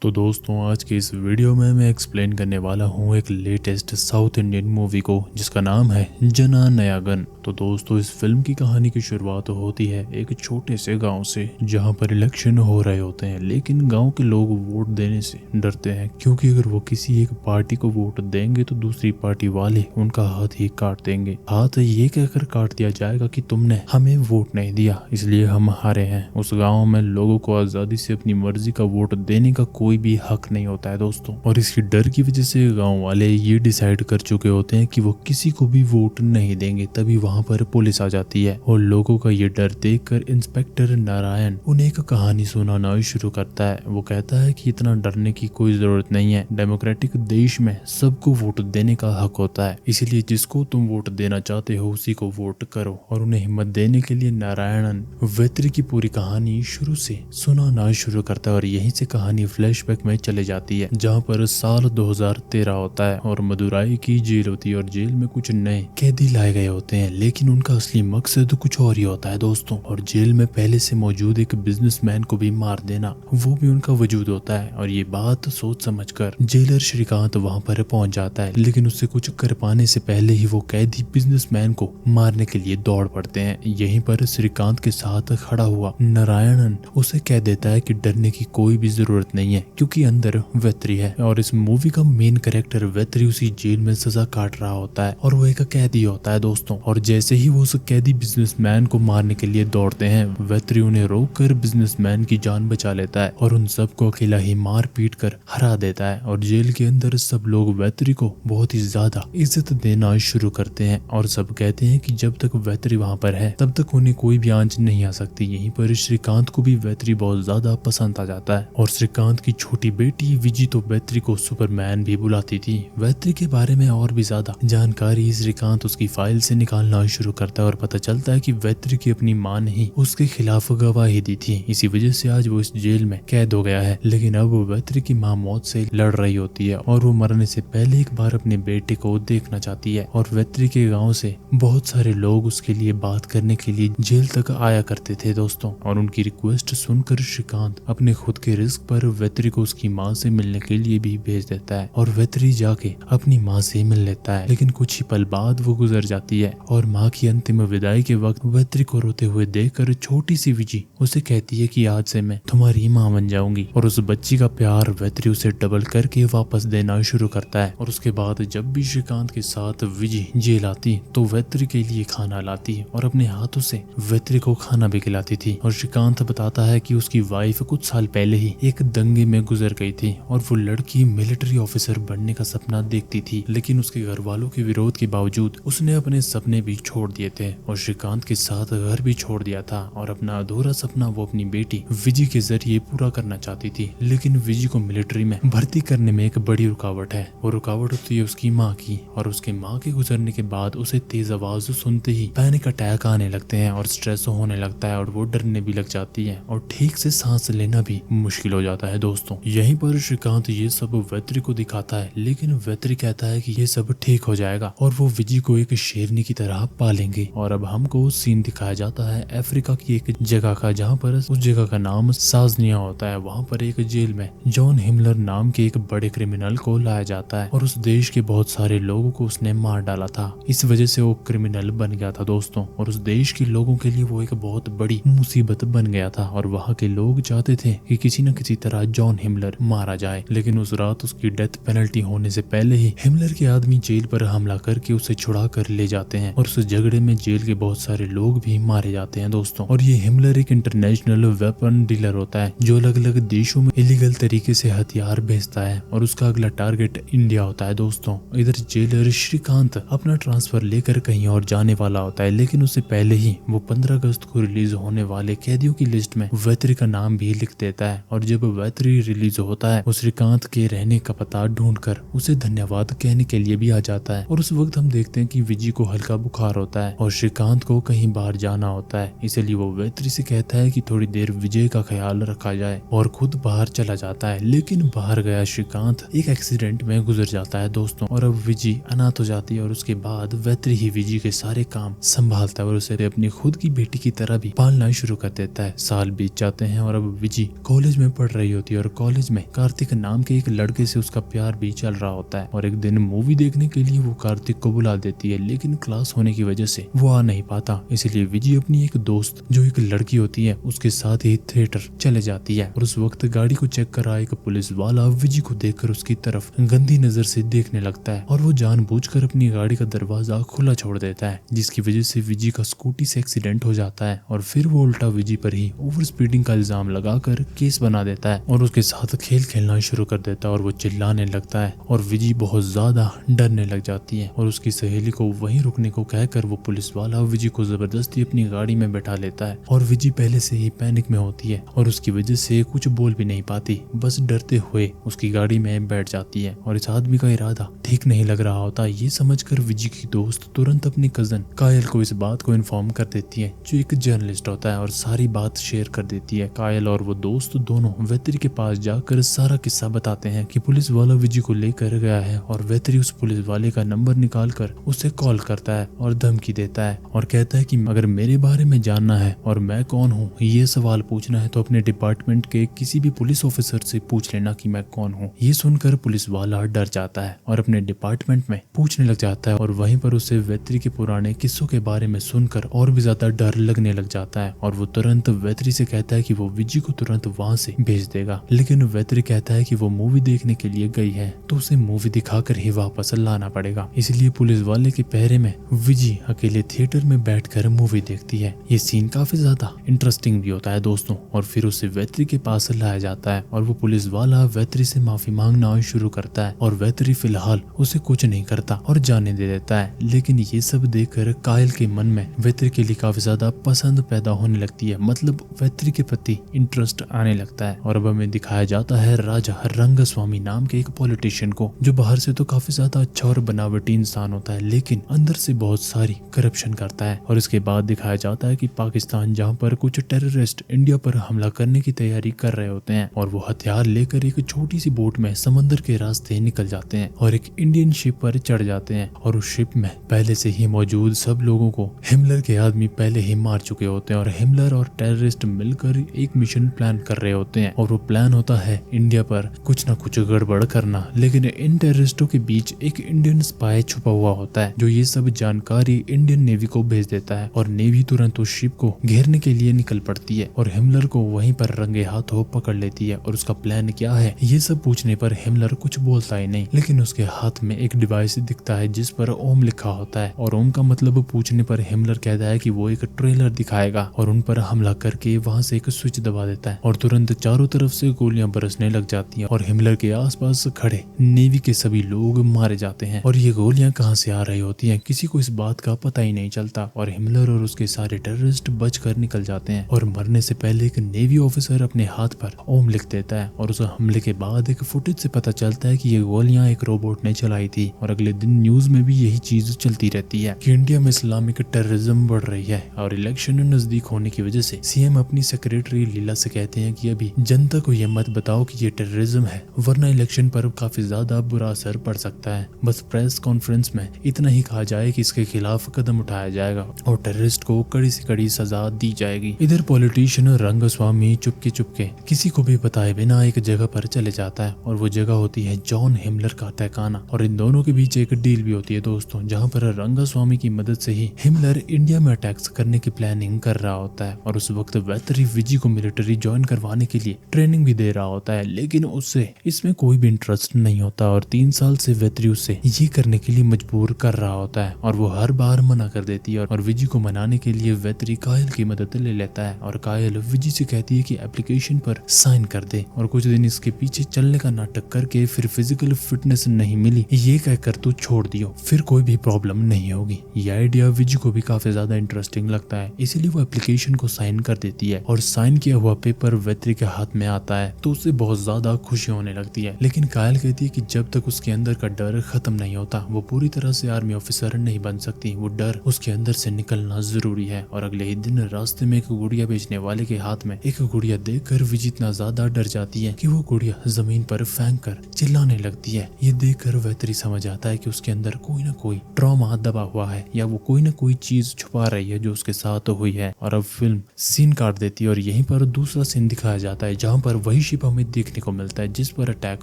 तो दोस्तों आज के इस वीडियो में मैं एक्सप्लेन करने वाला हूँ एक लेटेस्ट साउथ इंडियन मूवी को जिसका नाम है जना नया गन। तो दोस्तों इस फिल्म की कहानी की शुरुआत होती है एक छोटे से गांव से जहां पर इलेक्शन हो रहे होते हैं, लेकिन गांव के लोग वोट देने से डरते हैं क्योंकि अगर वो किसी एक पार्टी को वोट देंगे तो दूसरी पार्टी वाले उनका हाथ ही काट देंगे। हाथ ये कहकर काट दिया जाएगा कि तुमने हमें वोट नहीं दिया इसलिए हम हारे हैं। उस गाँव में लोगों को आजादी से अपनी मर्जी का वोट देने का कोई भी हक नहीं होता है दोस्तों, और इसकी डर की वजह से गांव वाले ये डिसाइड कर चुके होते हैं कि वो किसी को भी वोट नहीं देंगे। तभी वहां पर पुलिस आ जाती है और लोगों का ये डर देखकर इंस्पेक्टर नारायण उन्हें एक कहानी सुनाना शुरू करता है। वो कहता है कि इतना डरने की कोई जरूरत नहीं है, डेमोक्रेटिक देश में सबको वोट देने का हक होता है, इसीलिए जिसको तुम वोट देना चाहते हो उसी को वोट करो। और उन्हें हिम्मत देने के लिए नारायणन वेत्री की पूरी कहानी शुरू से सुनाना शुरू करता है और यहीं से कहानी फ्लैशबैक में चले जाती है जहां पर साल 2013 होता है और मदुराई की जेल होती है और जेल में कुछ नए कैदी लाए गए होते हैं, लेकिन उनका असली मकसद कुछ और ही होता है दोस्तों। और जेल में पहले से मौजूद एक बिजनेसमैन को भी मार देना वो भी उनका वजूद होता है। और ये बात सोच समझकर जेलर श्रीकांत वहां पर पहुंच जाता है, लेकिन उससे कुछ कर पाने से पहले ही वो कैदी बिजनेसमैन को मारने के लिए दौड़ पड़ते हैं। यहीं पर श्रीकांत के साथ खड़ा हुआ नारायणन उसे कह देता है कि डरने की कोई भी जरूरत नहीं है क्योंकि अंदर वेत्री है। और इस मूवी का मेन कैरेक्टर वेत्री उसी जेल में सजा काट रहा होता है और वो एक कैदी होता है दोस्तों। और जैसे ही वो उस कैदी बिजनेसमैन को मारने के लिए दौड़ते हैं, वेत्री उन्हें रोककर बिजनेसमैन की जान बचा लेता है और उन सबको अकेला ही मार पीट कर हरा देता है। और जेल के अंदर सब लोग वेत्री को बहुत ही ज्यादा इज्जत देना शुरू करते हैं और सब कहते हैं कि जब तक वेत्री वहाँ पर है तब तक उन्हें कोई भी आंच नहीं आ सकती। यहीं पर श्रीकांत को भी वेत्री बहुत ज्यादा पसंद आ जाता है और श्रीकांत की छोटी बेटी विजी तो वेत्री को सुपरमैन भी बुलाती थी। वेत्री के बारे में और भी ज्यादा जानकारी श्रीकांत उसकी फाइल से निकालना शुरू करता है और पता चलता है कि वेत्री की अपनी मां ने ही उसके खिलाफ गवाही दी थी, इसी वजह से आज वो इस जेल में कैद हो गया है। लेकिन अब वेत्री की मां मौत से लड़ रही होती है और वो मरने से पहले एक बार अपने बेटे को देखना चाहती है। और वेत्री के गाँव से बहुत सारे लोग उसके लिए बात करने के लिए जेल तक आया करते थे दोस्तों, और उनकी रिक्वेस्ट सुनकर श्रीकांत अपने खुद के रिस्क पर वेत्री को उसकी माँ से मिलने के लिए भी भेज देता है और वेत्री जाके अपनी माँ से मिल लेता है। लेकिन कुछ ही पल बाद वो गुजर जाती है और माँ की अंतिम विदाई के वक्त वेत्री को रोते हुए देखकर छोटी सी विजी उसे कहती है कि आज से मैं तुम्हारी माँ बन जाऊंगी। और उस बच्ची का प्यार वेत्री उसे डबल करके वापस देना शुरू करता है। और उसके बाद जब भी श्रीकांत के साथ विजी जेल आती तो वेत्री के लिए खाना लाती और अपने हाथों से वेत्री को खाना भी खिलाती थी। और श्रीकांत बताता है कि उसकी वाइफ कुछ साल पहले ही एक दंगे में गुजर गई थी और वो लड़की मिलिट्री ऑफिसर बनने का सपना देखती थी, लेकिन उसके घर वालों के विरोध के बावजूद उसने अपने सपने भी छोड़ दिए थे और श्रीकांत के साथ घर भी छोड़ दिया था। और अपना अधूरा सपना वो अपनी बेटी विजी के जरिए पूरा करना चाहती थी, लेकिन विजी को मिलिट्री में भर्ती करने में एक बड़ी रुकावट है। वो रुकावट होती है उसकी माँ की, और उसके माँ के गुजरने के बाद उसे तेज आवाज सुनते ही पैनिक अटैक आने लगते हैं और स्ट्रेस होने लगता है और वो डरने भी लग जाती है और ठीक से सांस लेना भी मुश्किल हो जाता है दोस्तों। यहीं पर श्रीकांत ये सब वेत्री को दिखाता है, लेकिन वेत्री कहता है कि ये सब ठीक हो जाएगा और वो विजी को एक शेरनी की तरह पालेंगे। और अब हमको सीन दिखाया जाता है अफ्रीका की एक जगह का, जहाँ पर उस जगह का नाम साजनिया होता है। वहाँ पर एक जेल में जॉन हिमलर नाम के एक बड़े क्रिमिनल को लाया जाता है और उस देश के बहुत सारे लोगों को उसने मार डाला था। इस वजह से वो क्रिमिनल बन गया था दोस्तों, और उस देश के लोगों के लिए वो एक बहुत बड़ी मुसीबत बन गया था। और वहाँ के लोग चाहते थे कि किसी न किसी तरह जॉन हिमलर मारा जाए, लेकिन उस रात उसकी डेथ पेनल्टी होने से पहले ही हिमलर के आदमी जेल पर हमला करके उसे छुड़ा कर ले जाते हैं और उस झगड़े में जेल के बहुत सारे लोग भी मारे जाते हैं दोस्तों। और ये हिमलर एक इंटरनेशनल वेपन डीलर होता है जो अलग अलग देशों में इलीगल तरीके से हथियार भेजता है और उसका अगला टारगेट इंडिया होता है दोस्तों। इधर जेलर श्रीकांत अपना ट्रांसफर लेकर कहीं और जाने वाला होता है, लेकिन उससे पहले ही वो 15 अगस्त को रिलीज होने वाले कैदियों की लिस्ट में वेत्री का नाम भी लिख देता है। और जब वेत्री रिलीज होता है वो श्रीकांत के रहने का पता ढूंढकर उसे धन्यवाद कहने के लिए भी आ जाता है। और उस वक्त हम देखते हैं कि विजी को हल्का बुखार बुखार होता है और श्रीकांत को कहीं बाहर जाना होता है, इसलिए वो वेत्री से कहता है कि थोड़ी देर विजय का ख्याल रखा जाए और खुद बाहर चला जाता है। लेकिन बाहर गया श्रीकांत एक एक्सीडेंट में गुजर जाता है दोस्तों, और अब विजय अनाथ हो जाती है और उसके बाद वेत्री ही विजय के सारे काम संभालता है और उसे अपनी खुद की बेटी की तरह भी पालना शुरू कर देता है। साल बीत जाते हैं और अब विजय कॉलेज में पढ़ रही होती है और कॉलेज में कार्तिक नाम के एक लड़के से उसका प्यार भी चल रहा होता है। और एक दिन मूवी देखने के लिए वो कार्तिक को बुला देती है, लेकिन क्लास होने की वजह से वो आ नहीं पाता, इसलिए विजय अपनी एक दोस्त जो एक लड़की होती है उसके साथ ही थिएटर चले जाती है। और उस वक्त गाड़ी को चेक कर रहा एक पुलिस वाला विजय को देखकर उसकी तरफ गंदी नजर से देखने लगता है और वो जानबूझकर अपनी गाड़ी का दरवाजा खुला छोड़ देता है, जिसकी वजह से विजय का स्कूटी से एक्सीडेंट हो जाता है। और फिर वो उल्टा विजय पर ही ओवर स्पीडिंग का इल्जाम लगाकर केस बना देता है और उसके साथ खेल खेलना शुरू कर देता है और वो चिल्लाने लगता है और विजय बहुत ज्यादा डरने लग जाती है और उसकी सहेली को वहीं रुकने को कहकर वो पुलिस वाला विजय को जबरदस्ती अपनी गाड़ी में बैठा लेता है। और विजय पहले से ही पैनिक में होती है और उसकी वजह से कुछ बोल भी नहीं पाती, बस डरते हुए उसकी गाड़ी में बैठ जाती है। और इस आदमी का इरादा ठीक नहीं लग रहा होता, ये समझकर विजय की दोस्त तुरंत अपनी कजन कायल को इस बात को इन्फॉर्म कर देती है, जो एक जर्नलिस्ट होता है, और सारी बात शेयर कर देती है। कायल और वो दोस्त दोनों वेत्री के पास जाकर सारा किस्सा बताते हैं कि पुलिस वाला विजय को लेकर गया है और वेत्री उस पुलिस वाले का नंबर निकाल कर उसे कॉल करता है और धमकी देता है और कहता है कि अगर मेरे बारे में जानना है और मैं कौन हूँ ये सवाल पूछना है तो अपने डिपार्टमेंट के किसी भी पुलिस ऑफिसर से पूछ लेना कि मैं कौन हूँ। ये सुनकर पुलिस वाला डर जाता है और अपने डिपार्टमेंट में पूछने लग जाता है और वहीं पर उसे वेत्री के पुराने किस्सों के बारे में सुनकर और भी ज्यादा डर लगने लग जाता है और वो तुरंत वेत्री से कहता है कि वो विजय को तुरंत वहाँ से भेज देगा। लेकिन वेत्री कहता है कि वो मूवी देखने के लिए गई है तो उसे मूवी दिखाकर ही वापस लाना पड़ेगा, इसलिए पुलिस वाले के पहरे में विजय अकेले थिएटर में बैठकर मूवी देखती है। ये सीन काफी ज्यादा इंटरेस्टिंग भी होता है दोस्तों। और फिर उसे वेत्री के पास लाया जाता है और वो पुलिस वाला वेत्री से माफी मांगना शुरू करता है और वेत्री फिलहाल उसे कुछ नहीं करता और जाने दे देता है। लेकिन ये सब देखकर कायल के मन में वेत्री के लिए काफी ज्यादा पसंद पैदा होने लगती है, मतलब वेत्री के प्रति इंटरेस्ट आने लगता है। और अब हमें दिखाया जाता है राजा रंगस्वामी नाम के एक पॉलिटिशियन को, जो बाहर से तो काफी ज्यादा अच्छा और बनावटी इंसान होता है लेकिन अंदर से बहुत सारी करप्शन करता है। और इसके बाद दिखाया जाता है कि पाकिस्तान जहाँ पर कुछ टेररिस्ट इंडिया पर हमला करने की तैयारी कर रहे होते हैं और वो हथियार लेकर एक छोटी सी बोट में समंदर के रास्ते निकल जाते हैं और एक इंडियन शिप पर चढ़ जाते हैं। और उस शिप में पहले से ही मौजूद सब लोगों को हिमलर के आदमी पहले ही मार चुके होते हैं और हिमलर और टेररिस्ट मिलकर एक मिशन प्लान कर रहे होते हैं और वो प्लान होता है इंडिया पर कुछ न कुछ गड़बड़ करना। लेकिन इन टेररिस्टों के बीच एक इंडियन स्पाई छुपा हुआ होता है जो ये सब जानकारी इंडियन नेवी को भेज देता है और नेवी तुरंत उस शिप को घेरने के लिए निकल पड़ती है और हिमलर को वहीं पर रंगे हाथों पकड़ लेती है। और उसका प्लान क्या है ये सब पूछने पर हिमलर कुछ बोलता ही नहीं, लेकिन उसके हाथ में एक डिवाइस दिखता है जिस पर ओम लिखा होता है और ओम का मतलब पूछने पर हिमलर कहता है कि वो एक ट्रेलर दिखाएगा और उन पर हमला करके वहां से एक स्विच दबा देता है और तुरंत चारों तरफ से गोलियां बरसने लग जाती हैं और हिमलर के आसपास खड़े नेवी के सभी लोग मारे जाते हैं। और ये गोलियां कहां से आ रही होती हैं किसी को इस बात का पता ही नहीं चलता और हिमलर और उसके सारे टेररिस्ट बचकर निकल जाते हैं। और मरने से पहले एक नेवी ऑफिसर अपने हाथ पर ओम लिख देता है और उस हमले के बाद एक फुटेज से पता चलता है कि ये गोलियां एक रोबोट ने चलाई थी। और अगले दिन न्यूज में भी यही चीज चलती रहती है कि इंडिया में इस्लामिक टेररिज्म बढ़ रही है और इलेक्शन नजदीक होने की वजह से सीएम अपनी सेक्रेटरी लीला से कहते हैं कि अभी जनता को ये मत बताओ कि ये टेररिज्म है वरना इलेक्शन पर काफी ज्यादा बुरा असर पड़ सकता है। बस प्रेस कॉन्फ्रेंस में इतना ही कहा जाए कि इसके खिलाफ कदम उठाया जाएगा और टेररिस्ट को कड़ी से कड़ी सजा दी जाएगी। इधर पॉलिटिशियन रंगस्वामी चुपके चुपके किसी को भी बताए बिना एक जगह पर चले जाता है और वो जगह होती है जॉन हिमलर का तहखाना। और इन दोनों के बीच एक डील भी होती है दोस्तों, जहाँ पर रंगस्वामी की मदद से ही हिमलर इंडिया में अटैक्स करने की प्लानिंग कर रहा होता है। और उस वक्त वेत्री विजय को मिलिट्री ज्वाइन करवाने के लिए ट्रेनिंग भी दे रहा होता है, लेकिन उससे इसमें कोई भी इंटरेस्ट नहीं होता और 3 साल से वेत्री उसे ये करने के लिए मजबूर कर रहा होता है और वो हर बार मना कर देती है। और विजय को मनाने के लिए वेत्री कायल की मदद ले लेता है और कायल विजय से कहती है कि एप्लीकेशन पर साइन कर दे। और कुछ दिन इसके पीछे चलने का नाटक करके फिर फिजिकल फिटनेस नहीं मिली ये कहकर तू छोड़ दियो, फिर कोई भी प्रॉब्लम नहीं होगी। ये आइडिया विजय को भी काफी ज्यादा इंटरेस्टिंग लगता है, इसीलिए वो एप्लीकेशन को साइन कर देती है और साइन किया हुआ पेपर वेत्री के हाथ में आता है तो उसे बहुत ज्यादा खुशी होने लगती है। लेकिन कायल कहती है कि जब तक उसके अंदर का डर खत्म नहीं होता वो पूरी तरह से आर्मी ऑफिसर नहीं बन सकती सकती। वो डर उसके अंदर से निकलना जरूरी है। और अगले ही दिन रास्ते में एक गुड़िया बेचने वाले के हाथ में एक गुड़िया देखकर विजी इतना ज्यादा डर जाती है कि वो गुड़िया जमीन पर फेंक कर चिल्लाने लगती है। ये देखकर वेत्री समझ आता है कि उसके अंदर कोई ना कोई ट्रॉमा दबा हुआ है या वो कोई ना कोई चीज छुपा रही है जो उसके साथ हुई है। और अब फिल्म सीन काट देती है और यहीं पर दूसरा सीन दिखाया जाता है जहाँ पर वही शिप हमें देखने को मिलता है जिस पर अटैक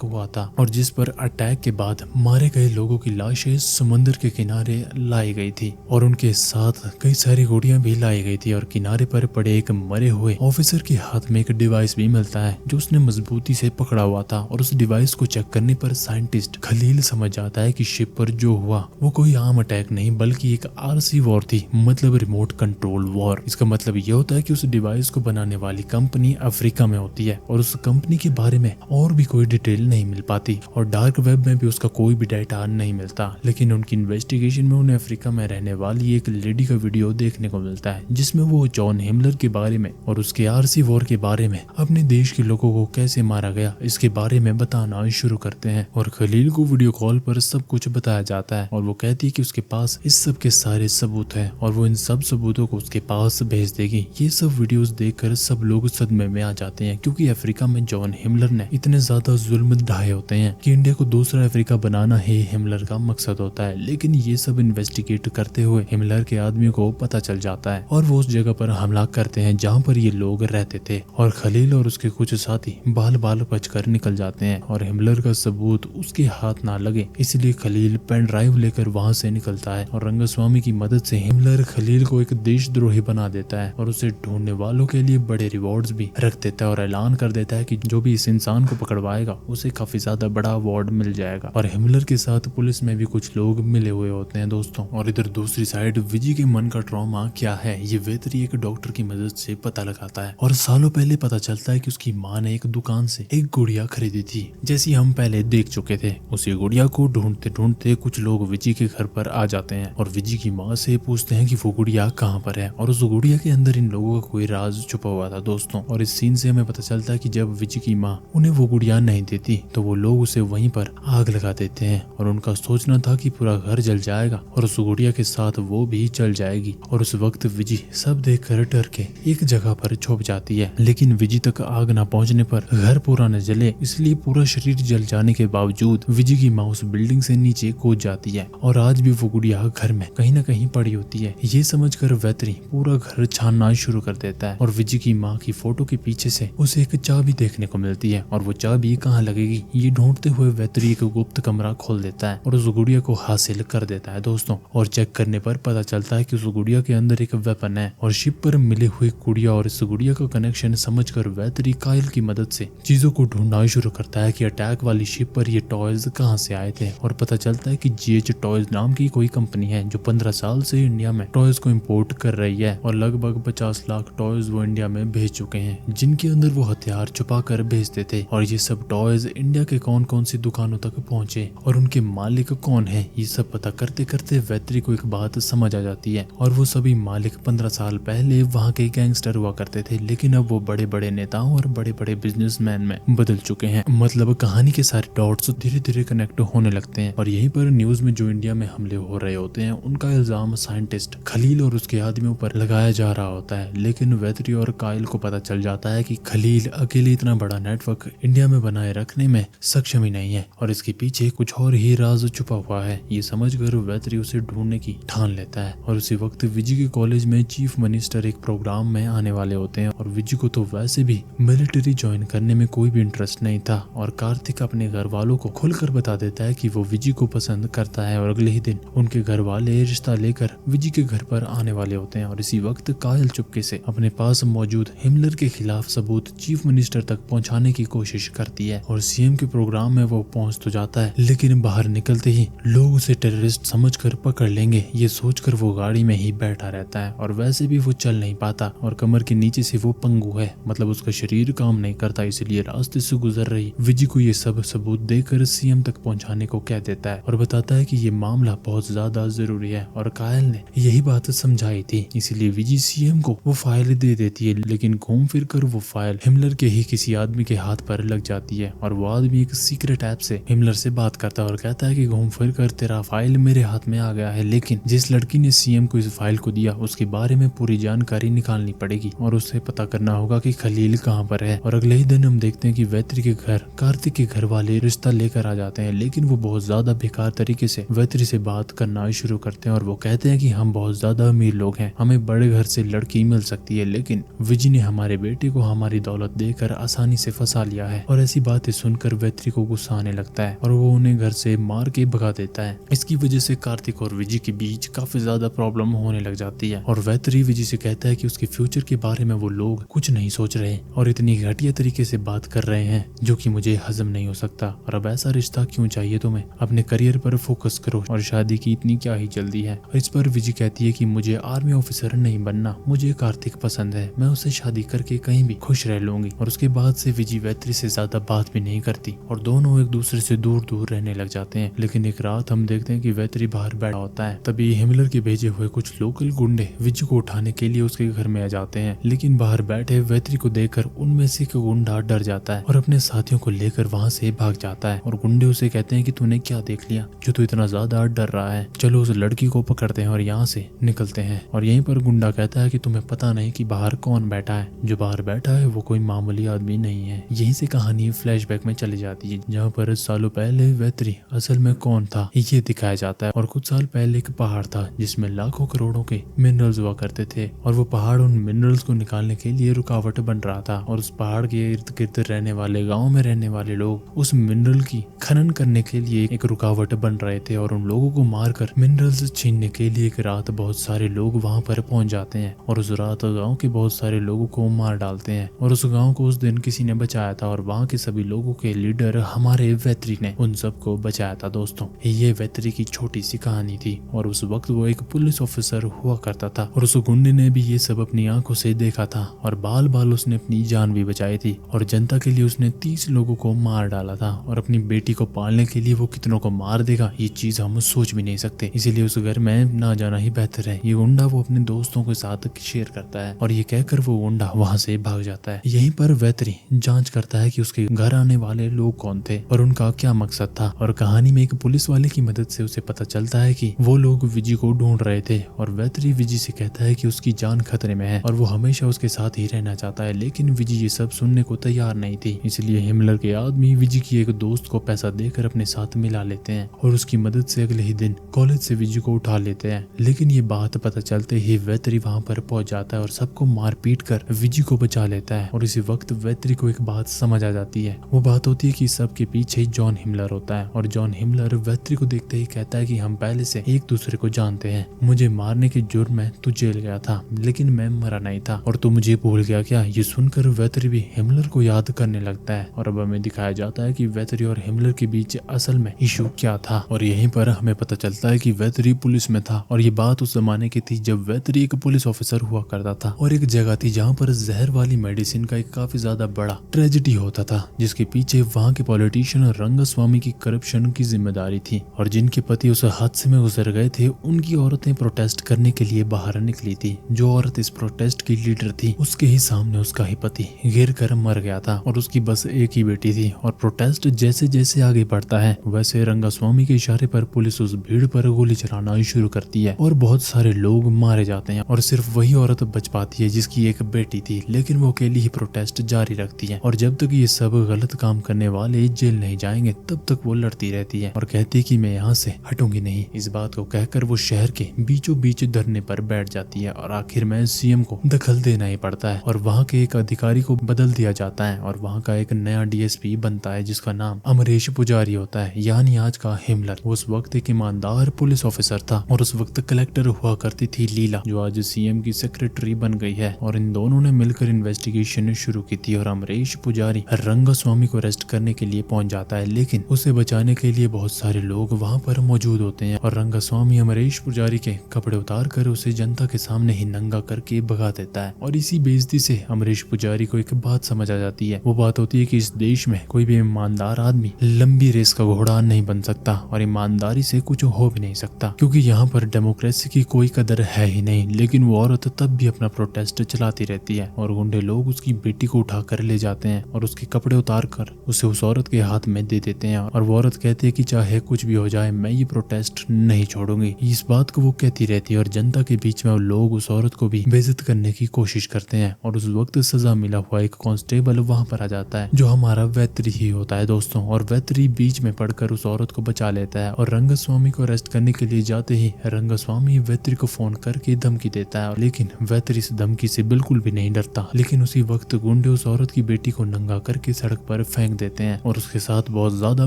हुआ था और जिस पर अटैक के बाद मारे गए लोगों की लाशें समुद्र के किनारे लाई गई थी और उनके साथ कई सारी गुड़ियां भी लाई गई थी। और किनारे पर पड़े एक मरे हुए ऑफिसर के हाथ में एक डिवाइस भी मिलता है जो उसने मजबूती से पकड़ा हुआ था। और उस डिवाइस को चेक करने पर साइंटिस्ट खलील समझ जाता है कि शिप पर जो हुआ वो कोई आम अटैक नहीं बल्कि एक आरसी वॉर थी, मतलब रिमोट कंट्रोल वॉर। इसका मतलब ये होता है कि उस डिवाइस को बनाने वाली कंपनी अफ्रीका में होती है और उस कंपनी के बारे में और भी कोई डिटेल नहीं मिल पाती और डार्क वेब में भी उसका कोई भी डाटा नहीं मिलता। लेकिन उनकी इन्वेस्टिगेशन में उन्हें अफ्रीका में रहने वाली एक लेडी का वीडियो देखने को मिलता है जिसमें वो जॉन हिमलर के बारे में और उसके आरसी वॉर के बारे में, अपने देश के लोगों को कैसे मारा गया इसके बारे में बताना शुरू करते हैं। और खलील को वीडियो कॉल पर सब कुछ बताया जाता है और वो कहती है कि उसके पास इस सब के सारे सबूत हैं और वो इन सब सबूतों को उसके पास भेज देगी। ये सब वीडियोस देखकर सब लोग सदमे में आ जाते हैं क्योंकि अफ्रीका में जॉन हिमलर ने इतने ज्यादा जुल्म ढाए होते हैं कि इंडिया को दूसरा अफ्रीका बनाना ही हिमलर का मकसद होता है। लेकिन ये सब इन्वेस्टिगेट करते हुए हिमलर के आदमियों को पता चल जाता है और वो उस जगह पर हमला करते हैं जहाँ पर ये लोग रहते थे और खलील और उसके कुछ साथी बाल बाल बचकर निकल जाते हैं और हिमलर का सबूत उसके हाथ ना लगे इसलिए खलील पेन ड्राइव लेकर वहाँ से निकलता है और रंगस्वामी की मदद से हिमलर खलील को एक देशद्रोही बना देता है और उसे ढूंढने वालों के लिए बड़े रिवॉर्ड्स भी रख देता है और ऐलान कर देता है कि जो भी इस इंसान को पकड़वाएगा उसे काफी ज्यादा बड़ा अवार्ड मिल जाएगा। और हिमलर के साथ पुलिस में भी कुछ लोग मिले हुए होते हैं दोस्तों। और इधर दूसरी साइड विजी के मन का ट्रॉमा क्या है ये वेत्री एक डॉक्टर की मदद से पता लगाता है और सालों पहले पता चलता है कि उसकी माँ ने एक दुकान से एक गुड़िया खरीदी थी जैसी हम पहले देख चुके थे। उसी गुड़िया को ढूंढते ढूंढते कुछ लोग विजी के घर पर आ जाते हैं और विजी की माँ से पूछते हैं कि वो गुड़िया कहाँ पर है और उस गुड़िया के अंदर इन लोगों का कोई राज छुपा हुआ था दोस्तों। और इस सीन से हमें पता चलता है कि जब विजी की माँ उन्हें वो गुड़िया नहीं देती तो वो लोग उसे वहीं पर आग लगा देते हैं और उनका सोचना था कि पूरा घर जल जाएगा और उस गुड़िया के साथ वो भी जल जाएगी। और उस वक्त विजी सब देखकर डर के एक जगह पर छुप जाती है लेकिन विजी तक आग न पहुंचने पर घर पूरा न जले इसलिए पूरा शरीर जल जाने के बावजूद विजी की माँ उस बिल्डिंग से नीचे कूद जाती है और आज भी वो गुड़िया घर में कहीं न कहीं पड़ी होती है। ये समझकर वेत्री पूरा घर छानना शुरू कर देता है और विजी की माँ की फोटो के पीछे से उसे एक चाबी देखने को मिलती है और वो चाबी कहाँ लगेगी ये ढूंढते हुए वेत्री एक गुप्त कमरा खोल देता है और उस गुड़िया को हासिल कर देता है दोस्तों। और चेक करने पर पता चलता है कि उस गुड़िया के अंदर एक वेपन है और शिप पर मिली हुई गुड़िया और इस गुड़िया का कनेक्शन समझकर वेत्री कायल की मदद से चीजों को ढूंढना शुरू करता है कि अटैक वाली शिप पर ये टॉयज कहाँ से आए थे। और पता चलता है कि GH टॉयज नाम की कोई कंपनी है जो 15 साल से इंडिया में टॉयज को इंपोर्ट कर रही है और लगभग 50 लाख टॉयज वो इंडिया में भेज चुके हैं जिनके अंदर वो हथियार छुपा कर भेजते थे। और ये सब टॉयज इंडिया के कौन कौन सी दुकानों तक पहुँचे और उनके मालिक कौन है ये सब पता करते करते वेत्री को एक बात समझ आ जाती है और वो सभी मालिक 15 साल पहले वहाँ के गैंगस्टर हुआ करते थे लेकिन अब वो बड़े बड़े नेताओं और बड़े बड़े बिजनेसमैन में बदल चुके हैं। मतलब कहानी के सारे डॉट्स धीरे धीरे कनेक्ट होने लगते हैं। और यहीं पर न्यूज में जो इंडिया में हमले हो रहे होते हैं उनका इल्जाम साइंटिस्ट खलील और उसके आदमियों पर लगाया जा रहा होता है लेकिन वेत्री और कायल को पता चल जाता है कि खलील अकेले इतना बड़ा नेटवर्क इंडिया में बनाए रखने में सक्षम ही नहीं है और इसके पीछे कुछ और ही राज छुपा हुआ है। ये समझकर वेत्री उसे ढूंढने की ठान लेता है और उसी वक्त विजी के कॉलेज में चीफ मिनिस्टर एक प्रोग्राम में आने वाले होते हैं और विजी को तो वैसे भी मिलिट्री ज्वाइन करने में कोई भी इंटरेस्ट नहीं था और कार्तिक अपने घर वालों को खुलकर बता देता है कि वो विजी को पसंद करता है और अगले ही दिन उनके घर वाले रिश्ता लेकर विजी के घर पर आने वाले होते हैं। और इसी वक्त कायल चुपके से अपने पास मौजूद हिमलर के खिलाफ सबूत चीफ मिनिस्टर तक पहुंचाने की कोशिश करती है और सीएम के प्रोग्राम में वो पहुंच तो जाता है लेकिन बाहर निकलते ही लोग उसे टेररिस्ट समझकर पकड़ लेंगे ये सोचकर वो गाड़ी में ही बैठा रहता है और वैसे भी वो चल नहीं पाता और कमर के नीचे से वो पंगु है, मतलब उसका शरीर काम नहीं करता, इसलिए रास्ते से गुजर रही विजी को ये सब सबूत देकर सीएम तक पहुंचाने को कह देता है और बताता है कि ये मामला बहुत ज्यादा जरूरी है और कायल ने यही बात समझाई थी, इसीलिए विजी सीएम को वो फाइल दे देती है लेकिन घूम फिर कर वो फाइल हिमलर के ही किसी आदमी के हाथ पर लग जाती है और वो आदमी एक सीक्रेट ऐप से हिमलर से बात करता है और कहता है कि घूम फिर कर तेरा फाइल मेरे हाथ में आ गया है लेकिन जिस लड़की ने सीएम को इस फाइल को दिया उसके बारे में पूरी जानकारी निकालनी पड़ेगी और उससे पता करना होगा कि खलील कहाँ पर है। और अगले ही दिन हम देखते हैं कि वैत्री के घर कार्तिक के घर वाले रिश्ता लेकर आ जाते हैं, लेकिन वो बहुत ज्यादा बेकार तरीके से वैत्री से बात करना शुरू करते हैं और वो कहते हैं कि हम बहुत ज्यादा अमीर लोग हैं, हमें बड़े घर से लड़की मिल सकती है, लेकिन विजय ने हमारे बेटे को हमारी दौलत देकर आसानी से फंसा लिया है। और ऐसी बातें सुनकर वैत्री को गुस्सा आने लगता है और वो उन्हें घर से मार के भगा देता है। इसकी वजह से कार्तिक और विजय के बीच काफी ज्यादा प्रॉब्लम होने लग जाती है और वैत्री विजय से कहता है कि उसके फ्यूचर के बारे में वो लोग कुछ नहीं सोच रहे और इतनी घटिया तरीके से बात कर रहे हैं जो कि मुझे हजम नहीं हो सकता। और अब ऐसा रिश्ता क्यों चाहिए तुम्हें, अपने करियर पर फोकस करो और शादी की इतनी क्या ही जल्दी है। और इस पर विजय कहती है कि मुझे आर्मी ऑफिसर नहीं बनना, मुझे कार्तिक पसंद है, मैं उससे शादी करके कहीं भी खुश रह लूंगी। और उसके बाद से विजय वैत्री से ज्यादा बात भी नहीं करती और दोनों एक दूसरे से दूर दूर रहने लग जाते हैं। लेकिन एक रात हम देखते हैं कि वैत्री बाहर बैठा होता है, तभी हिमलर के भेजे हुए कुछ लोकल गुंडे विजय को उठाने के लिए उसके घर में आ जाते हैं। लेकिन बाहर बैठे वैत्री को देखकर उनमें से एक गुंडा डर जाता है और अपने साथियों को लेकर वहां से भाग जाता है। और गुंडे उसे कहते हैं कि तूने क्या देख लिया जो तू इतना ज्यादा डर रहा है, चलो उस लड़की को पकड़ते हैं और यहाँ से निकलते हैं। और यहीं पर गुंडा कहता है कि तुम्हें पता नहीं कि बाहर कौन बैठा है, जो बाहर बैठा है वो कोई मामूली आदमी नहीं है। यहीं से कहानी फ्लैशबैक में चली जाती है जहाँ पर सालों पहले वैत्री असल में कौन था ये दिखाया जाता है। और कुछ साल पहले एक पहाड़ था जिसमें लाखों करोड़ों के मिनरल्स हुआ करते थे और वो पहाड़ उन मिनरल्स को निकालने के लिए रुकावट बन रहा था। और उस पहाड़ के इर्द गिर्द रहने वाले गाँव में रहने वाले लोग उस मिनरल की खनन करने के लिए एक रुकावट बन रहे थे और उन लोगों को मारकर मिनरल्स छीनने के लिए एक रात बहुत सारे लोग वहां पर पहुंच जाते हैं और उस रात गांव के बहुत सारे लोगों को मार डालते हैं। और उस गांव को उस दिन किसी ने बचाया था और वहां के सभी लोगों के लीडर हमारे वैत्री ने उन सबको बचाया था। दोस्तों ये वैत्री की छोटी सी कहानी थी और उस वक्त वो एक पुलिस ऑफिसर हुआ करता था और उस गुंडे ने भी ये सब अपनी आंखों से देखा था और बाल बाल उसने अपनी जान भी बचाई थी और जनता के लिए उसने 30 लोगों को मार डाला था। और अपनी बेटी को पालने के लिए वो कितनों को मार देगा ये चीज हम सोच भी नहीं सकते, इसीलिए उस घर में ना जाना ही बेहतर है। ये गुंडा वो अपने दोस्तों के साथ शेयर करता है और ये कहकर वो गुंडा वहां से भाग जाता है। यहीं पर वैत्री जांच करता है कि उसके घर आने वाले लोग कौन थे और उनका क्या मकसद था। और कहानी में एक पुलिस वाले की मदद से उसे पता चलता है कि वो लोग विजय को ढूंढ रहे थे और वैत्री विजय से कहता है कि उसकी जान खतरे में है और वो हमेशा उसके साथ ही रहना चाहता है। लेकिन विजय ये सब सुनने को तैयार नहीं थी, इसलिए हिमलर के आदमी विजय की एक दोस्त को पैसा देकर अपने साथ मिला लेते हैं और उसकी मदद से अगले ही दिन कॉलेज से विजय को उठा लेते हैं। लेकिन ये बात पता चलते ही वैत्री वहां पर पहुंच जाता है और सबको मार पीट कर विजय को बचा लेता है। और इसी वक्त वैत्री को एक बात समझ आ जाती है, वो बात होती है कि सबके पीछे जॉन हिमलर होता है। और जॉन हिमलर वैत्री को देखते ही कहता है कि हम पहले से एक दूसरे को जानते हैं, मुझे मारने के जुर्म में तू जेल गया था लेकिन मैं मरा नहीं था और तू मुझे भूल गया क्या। ये सुनकर वैत्री भी हिमलर को याद करने लगता है और अब हमें दिखाया जाता है कि वैत्री और हिमलर के बीच असल में इशू क्या था। और यहीं पर हमें पता चलता है कि वैत्री पुलिस में था और ये बात उस जमाने की थी जब वैत्री एक पुलिस ऑफिसर हुआ करता था और एक जगह थी जहाँ पर जहर वाली मेडिसिन का एक काफी ज्यादा बड़ा ट्रेजेडी होता था जिसके पीछे वहाँ के पॉलिटिशियन रंगस्वामी की करप्शन की जिम्मेदारी थी। और जिनके पति उस हादसे में गुजर गए थे उनकी औरतें प्रोटेस्ट करने के लिए बाहर निकली थी। जो औरत इस प्रोटेस्ट की लीडर थी उसके ही सामने उसका ही पति गिर कर मर गया था और उसकी बस एक ही बेटी थी। और प्रोटेस्ट जैसे जैसे आगे बढ़ता है वैसे रंगस्वामी के इशारे पर पुलिस उस भीड़ पर गोली चलाना शुरू करती है और बहुत सारे लोग मारे जाते हैं और सिर्फ वही औरत बच पाती है जिसकी एक बेटी थी, लेकिन वो अकेली ही प्रोटेस्ट जारी रखती है। और जब तक ये सब गलत काम करने वाले जेल नहीं जाएंगे तब तक वो लड़ती रहती है और कहती है कि मैं यहाँ से हटूंगी नहीं। इस बात को कहकर वो शहर के बीचों बीच धरने पर बैठ जाती है और आखिर में सीएम को दखल देना ही पड़ता है और वहाँ के एक अधिकारी को बदल दिया जाता है और वहाँ का एक नया डीएसपी बनता है जिसका नाम अमरीश पुजारी होता है, यानी आज का हिमलर। वो उस वक्त एक ईमानदार पुलिस ऑफिसर था और उस वक्त कलेक्टर हुआ करती थी लीला जो आज सीएम की सेक्रेटरी बन गई है। और इन दोनों ने मिलकर इन्वेस्टिगेशन शुरू की थी और अमरीश पुजारी रंगस्वामी को अरेस्ट करने के लिए पहुंच जाता है, लेकिन उसे बचाने के लिए बहुत सारे लोग वहाँ पर मौजूद होते हैं और रंगस्वामी अमरीश पुजारी के कपड़े उतार कर उसे जनता के सामने ही नंगा करके भगा देता है। और इसी बेइज्जती से अमरीश पुजारी को एक बात समझ आ जाती है, वो बात होती है कि इस देश में कोई भी ईमानदार आदमी लंबी रेस का घोड़ा नहीं बन सकता और ईमानदारी से कुछ हो भी नहीं सकता क्योंकि यहाँ पर डेमोक्रेसी की कोई कदर है ही नहीं। लेकिन वो औरत तब भी अपना प्रोटेस्ट चलाती रहती है और गुंडे लोग उसकी बेटी को उठा कर ले जाते हैं और उसके कपड़े उतार कर उसे उस औरत के हाथ में दे देते हैं और वो औरत कहती है कि चाहे कुछ भी हो जाए मैं ये प्रोटेस्ट नहीं नहीं छोड़ूंगी। इस बात को वो कहती रहती है और जनता के बीच में लोग उस औरत को भी बेइज्जत करने की कोशिश करते हैं और उस वक्त सजा मिला हुआ एक कांस्टेबल वहां पर आ जाता है जो हमारा वेत्री ही होता है दोस्तों। और वेत्री बीच में पड़कर उस औरत को बचा लेता है और रंगस्वामी को अरेस्ट करने के लिए जाते ही रंगस्वामी वेत्री को फोन करके धमकी देता है, लेकिन वेत्री इस धमकी से बिल्कुल भी नहीं डरता। लेकिन उसी वक्त गुंडे उस औरत की बेटी को नंगा करके सड़क पर फेंक देते हैं और उसके साथ बहुत ज्यादा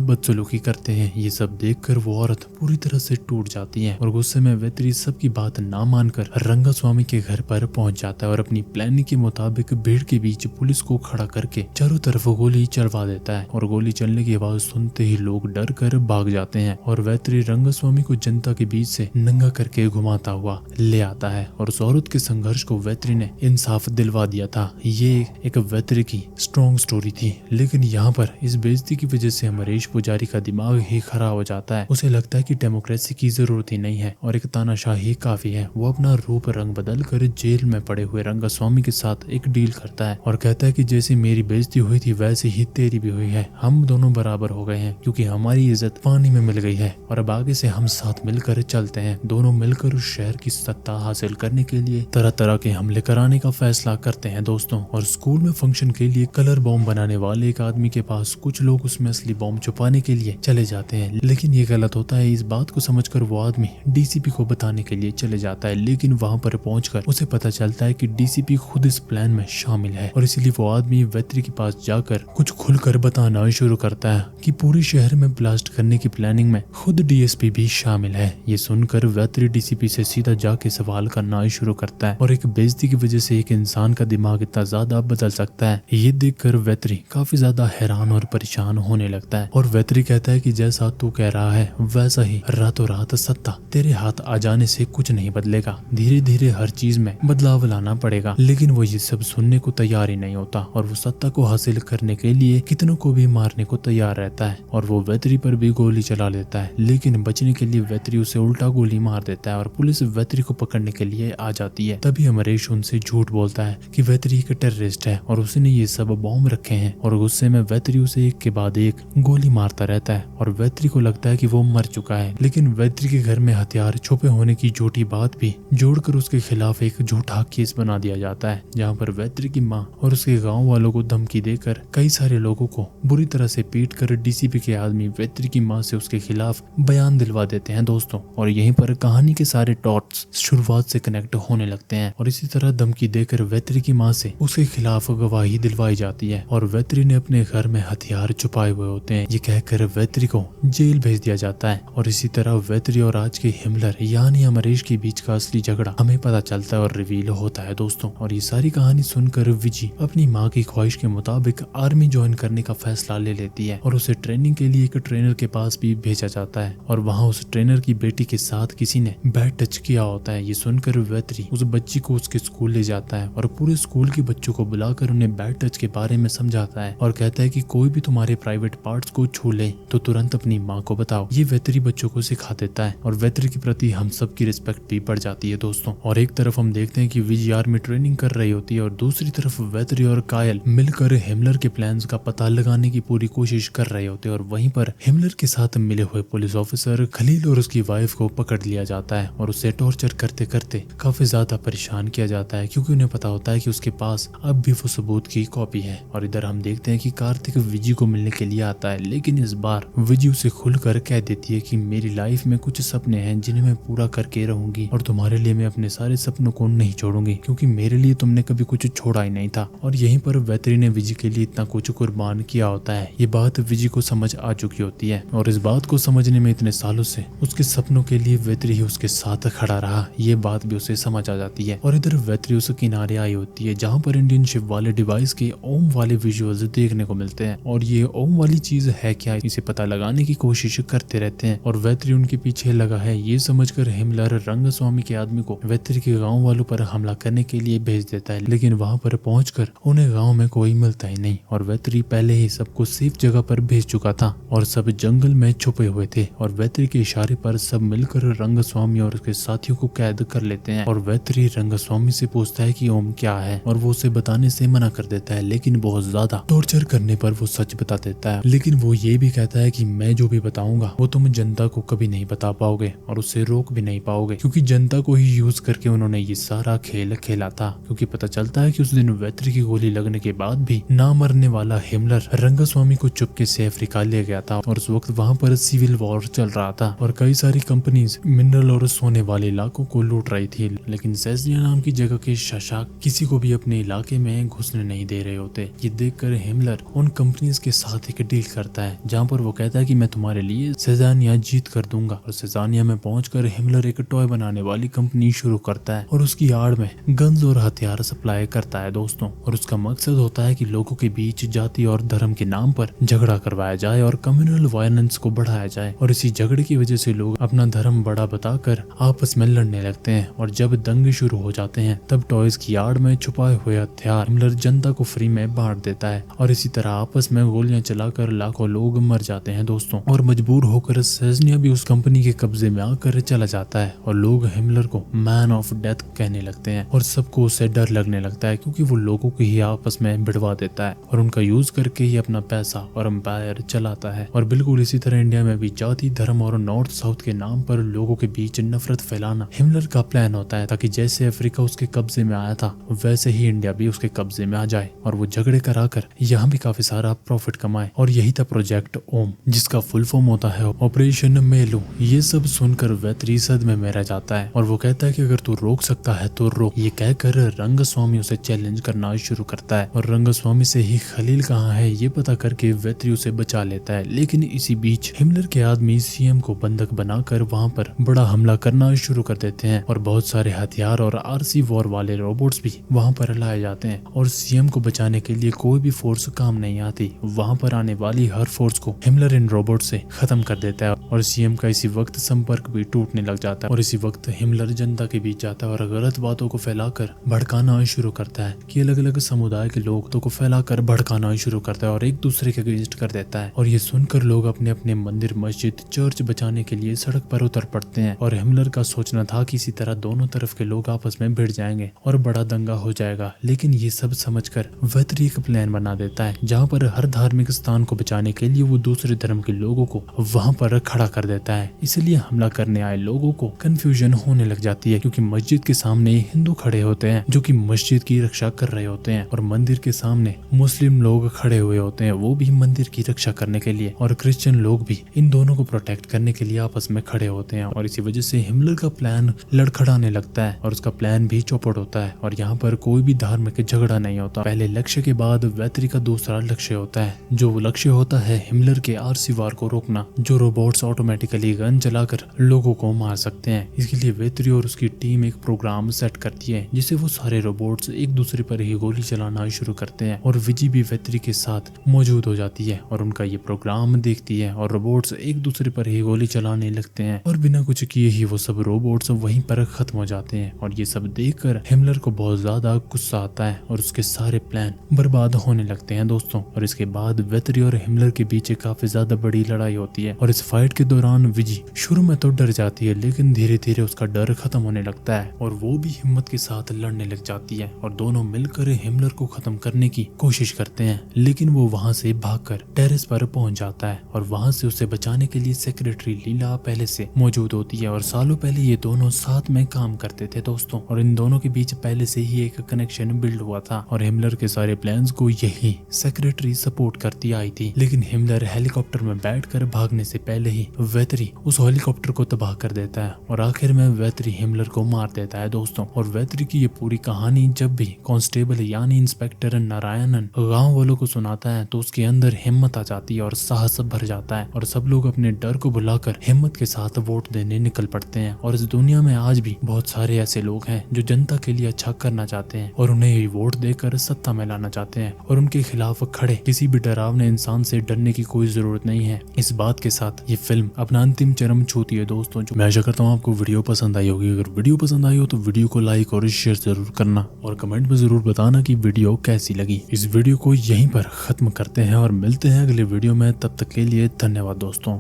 बदसलूकी करते हैं। ये सब देखकर वो औरत पूरी तरह से टूट जाती है और गुस्से में वेत्री सबकी बात ना मानकर रंगस्वामी के घर पर पहुंच जाता है और अपनी प्लानिंग के मुताबिक भीड़ के बीच पुलिस को खड़ा करके चारों तरफ गोली चलवा देता है और गोली चलने की आवाज सुनते ही लोग डर कर भाग जाते हैं और वेत्री रंगस्वामी को जनता के बीच से नंगा करके घुमाता हुआ ले आता है और उस औरत के संघर्ष को वेत्री ने इंसाफ दिलवा दिया था। ये एक वेत्री की स्ट्रॉन्ग स्टोरी थी, लेकिन यहाँ पर इस बेइज्जती की वजह से अमरीश पुजारी का दिमाग ही खराब हो जाता है। उसे लगता है कि डेमोक्रेसी की जरूरत ही नहीं है और एक तानाशाही काफी है। वो अपना रूप रंग बदल कर जेल में पड़े हुए रंगस्वामी के साथ एक डील करता है और कहता है कि जैसे मेरी बेइज्जती हुई थी वैसे ही तेरी भी हुई है। हम दोनों बराबर हो गए हैं क्योंकि हमारी इज्जत पानी में मिल गई है और अब आगे से हम साथ मिलकर चलते हैं। दोनों मिलकर उस शहर की सत्ता हासिल करने के लिए तरह तरह के हमले कराने का फैसला करते हैं दोस्तों। और स्कूल में फंक्शन के लिए कलर बॉम्ब बनाने वाले एक आदमी के पास कुछ लोग उसमें असली बॉम्ब छुपाने के लिए चले जाते हैं, लेकिन ये गलत होता है। इस बात को समझकर वो आदमी डीसीपी को बताने के लिए चले जाता है, लेकिन वहाँ पर पहुंचकर उसे पता चलता है कि डीसीपी खुद इस प्लान में शामिल है और इसलिए वो आदमी वेत्री के पास जाकर कुछ खुलकर बताना शुरू करता है कि पूरे शहर में ब्लास्ट करने की प्लानिंग में खुद डीएसपी भी शामिल है। ये सुनकर वेत्री डीसीपी से सीधा जाके सवाल करना शुरू करता है और एक बेइज्जती की वजह से एक इंसान का दिमाग इतना ज्यादा बदल सकता है, ये देखकर वेत्री काफी ज्यादा हैरान और परेशान होने लगता है। और वेत्री कहता है कि जैसा तू कह रहा है वैसा ही रातों रात सत्ता तेरे हाथ आ जाने से कुछ नहीं बदलेगा, धीरे धीरे हर चीज में बदलाव लाना पड़ेगा। लेकिन वो ये सब सुनने को तैयार ही नहीं होता और वो सत्ता को हासिल करने के लिए कितनों को भी मारने को तैयार रहता है और वो वेत्री पर भी गोली चला लेता है, लेकिन बचने के लिए वेत्री उसे उल्टा गोली मार देता है और पुलिस वेत्री को पकड़ने के लिए आ जाती है। तभी अमरीश उनसे झूठ बोलता है कि वेत्री एक टेररिस्ट है और उसने ये सब बॉम्ब रखे हैं और गुस्से में वेत्री उसे एक के बाद एक गोली मारता रहता है और वेत्री को लगता है कि वो मर चुका है। लेकिन वेत्री के घर में हथियार छुपे होने की झूठी बात भी जोड़कर उसके खिलाफ एक झूठा केस बना दिया जाता है, जहाँ पर वेत्री की माँ और उसके गाँव वालों को धमकी देकर कई सारे लोगों को बुरी तरह से पीट कर डीसीपी के आदमी वेत्री की माँ से उसके खिलाफ बयान दिलवा देते हैं दोस्तों। और यहीं पर कहानी के सारे डॉट्स शुरुआत से कनेक्ट होने लगते हैं और इसी तरह धमकी देकर वेत्री की माँ से उसके खिलाफ गवाही दिलवाई जाती है और वेत्री ने अपने घर में हथियार छुपाए हुए होते हैं। ये कहकर वेत्री को जेल भेज दिया जाता है और इसी तरह वेत्री और आज के हिमलर यानी अमरीश के बीच का असली झगड़ा हमें पता चलता है और रिवील होता है दोस्तों। और ये सारी कहानी सुनकर विजी अपनी माँ की ख्वाहिश के मुताबिक आर्मी ज्वाइन करने का फैसला ले लेती है और उसे ट्रेनिंग के लिए एक ट्रेनर के पास भी भेजा जाता है और वहाँ उस ट्रेनर की बेटी के साथ किसी ने बैड टच किया होता है। ये सुनकर वेत्री उस बच्ची को उसके स्कूल ले जाता है और पूरे स्कूल के बच्चों को बुलाकर उन्हें बैड टच के बारे में समझाता है और कहता है कि कोई भी तुम्हारे प्राइवेट पार्ट्स को छू ले तो तुरंत अपनी माँ को बताओ। ये वेत्री बच्चों को सिखा देता है और वेत्री के प्रति हम सब की रिस्पेक्ट भी बढ़ जाती है दोस्तों। और एक तरफ हम देखते हैं कि विजी आर्मी ट्रेनिंग कर रही होती है और दूसरी तरफ वेत्री और कायल मिलकर हिमलर के प्लान्स का पता लगाने की पूरी कोशिश कर रहे होते हैं और वहीं पर हिमलर के साथ मिले हुए पुलिस ऑफिसर खलील और उसकी वाइफ को पकड़ लिया जाता है और उसे टॉर्चर करते करते काफी ज्यादा परेशान किया जाता है क्योंकि उन्हें पता होता है कि उसके पास अब भी वो सबूत की कॉपी है। और इधर हम देखते हैं कि कार्तिक विजी को मिलने के लिए आता है, लेकिन इस बार विजी उसे खुलकर कह देती है कि मेरी लाइफ में कुछ सपने हैं जिन्हें मैं पूरा करके रहूंगी और तुम्हारे लिए मैं अपने सारे सपनों को नहीं छोड़ूंगी क्योंकि मेरे लिए तुमने कभी कुछ छोड़ा ही नहीं था। और यहीं पर वेत्री ने विजी के लिए इतना कुछ कुर्बान किया होता है। ये बात विजी को समझ आ चुकी होती है और इस बात को समझने में इतने सालों से उसके सपनों के लिए वेत्री ही उसके साथ खड़ा रहा, ये बात भी उसे समझ आ जाती है। और इधर वेत्री उस किनारे आई होती है जहाँ पर इंडियन शिप वाले डिवाइस के ओम वाले विजुअल्स देखने को मिलते हैं और ये ओम वाली चीज है क्या, इसे पता लगाने की कोशिश करते रहते हैं और वेत्री उनके पीछे लगा है। ये समझकर हिमलर रंगस्वामी के आदमी को वेत्री के गाँव वालों पर हमला करने के लिए भेज देता है, लेकिन वहाँ पर पहुंचकर उन्हें गाँव में कोई मिलता ही नहीं और वेत्री पहले ही सबको सेफ जगह पर भेज चुका था और सब जंगल में छुपे हुए थे और वेत्री के इशारे पर सब मिलकर रंगस्वामी और उसके साथियों को कैद कर लेते हैं। और वेत्री रंगस्वामी से पूछता है कि ओम क्या है और वो उसे बताने से मना कर देता है, लेकिन बहुत ज्यादा टॉर्चर करने पर वो सच बता देता है। लेकिन वो ये भी कहता है कि मैं जो भी बताऊंगा वो तुम जनता को कभी नहीं बता बता पाओगे और उससे रोक भी नहीं पाओगे, क्योंकि जनता को ही यूज करके उन्होंने ये सारा खेल खेला था। क्योंकि पता चलता है कि उस दिन वेत्री की गोली लगने के बाद भी ना मरने वाला हिमलर रंगस्वामी को चुपके से अफ्रीका ले गया था और उस वक्त वहाँ पर सिविल वॉर चल रहा था और कई सारी कंपनीज मिनरल और सोने वाले इलाकों को लूट रही थी, लेकिन सेज़निया नाम की जगह के शासक किसी को भी अपने इलाके में घुसने नहीं दे रहे होते। ये देखकर हिमलर उन कंपनीज के साथ एक डील करता है जहाँ पर वो कहता है कि मैं तुम्हारे लिए सेज़ानिया जीत कर दूंगा। और सेज़ानिया में पहुंचकर हिमलर एक टॉय बनाने वाली कंपनी शुरू करता है और उसकी आड़ में गन्स और हथियार सप्लाई करता है दोस्तों। और उसका मकसद होता है कि लोगों के बीच जाति और धर्म के नाम पर झगड़ा करवाया जाए और कम्युनल वायलेंस को बढ़ाया जाए। और इसी झगड़े की वजह से लोग अपना धर्म बड़ा बताकर आपस में लड़ने लगते हैं और जब दंगे शुरू हो जाते हैं तब टॉयज की आड़ में छुपाए हुए हथियार हिमलर जनता को फ्री में बांट देता है और इसी तरह आपस में गोलियां चलाकर लाखों लोग मर जाते हैं दोस्तों। और मजबूर होकर सेज़निया भी उस कंपनी के कब्जे में आकर चला जाता है और लोग हिमलर को मैन ऑफ डेथ कहने लगते हैं और सबको उससे डर लगने लगता है, क्योंकि वो लोगों को ही आपस में भिड़वा देता है और उनका यूज करके ही अपना पैसा और एम्पायर चलाता है। और बिल्कुल इसी तरह इंडिया में भी जाति धर्म और नॉर्थ साउथ के नाम पर लोगों के बीच नफरत फैलाना हिमलर का प्लान होता है, ताकि जैसे अफ्रीका उसके कब्जे में आया था वैसे ही इंडिया भी उसके कब्जे में आ जाए और वो झगड़े कराकर यहाँ भी काफी सारा प्रॉफिट कमाए। और यही था प्रोजेक्ट ओम, जिसका फुल फॉर्म होता है ऑपरेशन मेलू। ये सब सुनकर वेत्री सदमे में रह जाता है और वो कहता है कि अगर तू रोक सकता है तो रोक। ये कहकर रंगस्वामी उसे चैलेंज करना शुरू करता है और रंगस्वामी से ही खलील कहाँ है ये पता करके वेत्री उसे बचा लेता है। लेकिन इसी बीच हिमलर के आदमी सीएम को बंधक बनाकर वहाँ पर बड़ा हमला करना शुरू कर देते हैं और बहुत सारे हथियार और आरसी वॉर वाले रोबोट्स भी वहाँ पर लाए जाते हैं और सीएम को बचाने के लिए कोई भी फोर्स काम नहीं आती। वहाँ पर आने वाली हर फोर्स को हिमलर इन रोबोट से खत्म कर देता है और सीएम का इसी वक्त संपर्क भी टूटने लग जाता है। और इसी वक्त हिमलर जनता के बीच जाता है और गलत बातों को फैलाकर भड़काना शुरू करता है कि अलग अलग समुदाय के लोगों को फैलाकर भड़काना शुरू करता है और एक दूसरे के अगेंस्ट कर देता है। और ये सुनकर लोग अपने अपने मंदिर मस्जिद चर्च बचाने के लिए सड़क पर उतर पड़ते हैं और हिमलर का सोचना था कि इसी तरह दोनों तरफ के लोग आपस में भिड़ जाएंगे और बड़ा दंगा हो जाएगा। लेकिन ये सब समझकर वेत्री एक प्लान बना देता है जहाँ पर हर धार्मिक स्थान को बचाने के लिए वो दूसरे धर्म के लोगों को वहाँ पर खड़ा कर देता है। इसलिए हमला करने आए लोगों को कंफ्यूजन होने लग जाती है, क्योंकि मस्जिद के सामने हिंदू खड़े होते हैं जो कि मस्जिद की रक्षा कर रहे होते हैं और मंदिर के सामने मुस्लिम लोग खड़े हुए होते हैं, वो भी मंदिर की रक्षा करने के लिए, और क्रिश्चियन लोग भी इन दोनों को प्रोटेक्ट करने के लिए आपस में खड़े होते हैं। और इसी वजह से हिमलर का प्लान लड़खड़ाने लगता है और उसका प्लान भी चौपट होता है और यहाँ पर कोई भी धार्मिक झगड़ा नहीं होता। पहले लक्ष्य के बाद वेत्री का दूसरा लक्ष्य होता है, जो लक्ष्य होता है हिमलर के आरसी वार को रोकना, जो रोबोट्स ऑटोमेटिकली गन चलाकर लोगों को मार सकते हैं। इसके लिए वेत्री और उसकी टीम एक प्रोग्राम सेट करती है जिसे वो सारे रोबोट्स एक दूसरे पर ही गोली चलाना शुरू करते हैं और विजी भी वेत्री के साथ मौजूद हो जाती है और उनका ये प्रोग्राम देखती है और रोबोट्स एक दूसरे पर ही गोली चलाने लगते हैं और बिना कुछ किए ही वो सब रोबोट्स वहीं पर खत्म हो जाते हैं। और ये सब देखकर हिमलर को बहुत ज्यादा गुस्सा आता है और उसके सारे प्लान बर्बाद होने लगते हैं दोस्तों। और इसके बाद वेत्री और हिमलर के बीच काफी ज्यादा बड़ी लड़ाई होती है और इस फाइट के दौरान विजी शुरू में तो डर जाती है, लेकिन धीरे धीरे उसका डर खत्म होने लगता है और वो भी हिम्मत के साथ लड़ने लग जाती है और दोनों मिलकर हिमलर को खत्म करने की कोशिश करते हैं। लेकिन वो वहाँ से भागकर टेरेस पर पहुंच जाता है और वहाँ से उसे बचाने के लिए सेक्रेटरी लीला पहले से मौजूद होती है और सालों पहले ये दोनों साथ में काम करते थे दोस्तों और इन दोनों के बीच पहले से ही एक कनेक्शन बिल्ड हुआ था और हिमलर के सारे प्लान्स को यही सेक्रेटरी सपोर्ट करती आई थी। लेकिन हिमलर हेलीकॉप्टर में बैठकर भागने से पहले ही वेत्री उस हेलीकॉप्टर को तबाह कर देता है और आखिर में वेत्री हिमलर को मार देता है दोस्तों। और वेत्री की ये पूरी कहानी जब भी कांस्टेबल यानी इंस्पेक्टर नारायणन गांव वालों को सुनाता है तो उसके अंदर हिम्मत आ जाती है और साहस भर जाता है और सब लोग अपने डर को भुलाकर हिम्मत के साथ वोट देने निकल पड़ते हैं। और इस दुनिया में आज भी बहुत सारे ऐसे लोग हैं जो जनता के लिए अच्छा करना चाहते हैं और उन्हें वोट देकर सत्ता में लाना चाहते हैं और उनके खिलाफ खड़े किसी भी डरावने इंसान से डरने की कोई जरूरत नहीं है। इस बात के साथ ये फिल्म अपना अंतिम चरम छूती है दोस्तों। जो मैं आशा करता हूँ आपको वीडियो पसंद आई होगी। अगर वीडियो पसंद आई हो तो वीडियो को लाइक और शेयर जरूर करना और कमेंट में जरूर बताना कि वीडियो कैसी लगी। इस वीडियो को यहीं पर खत्म करते हैं और मिलते हैं अगले वीडियो में। तब तक के लिए धन्यवाद दोस्तों।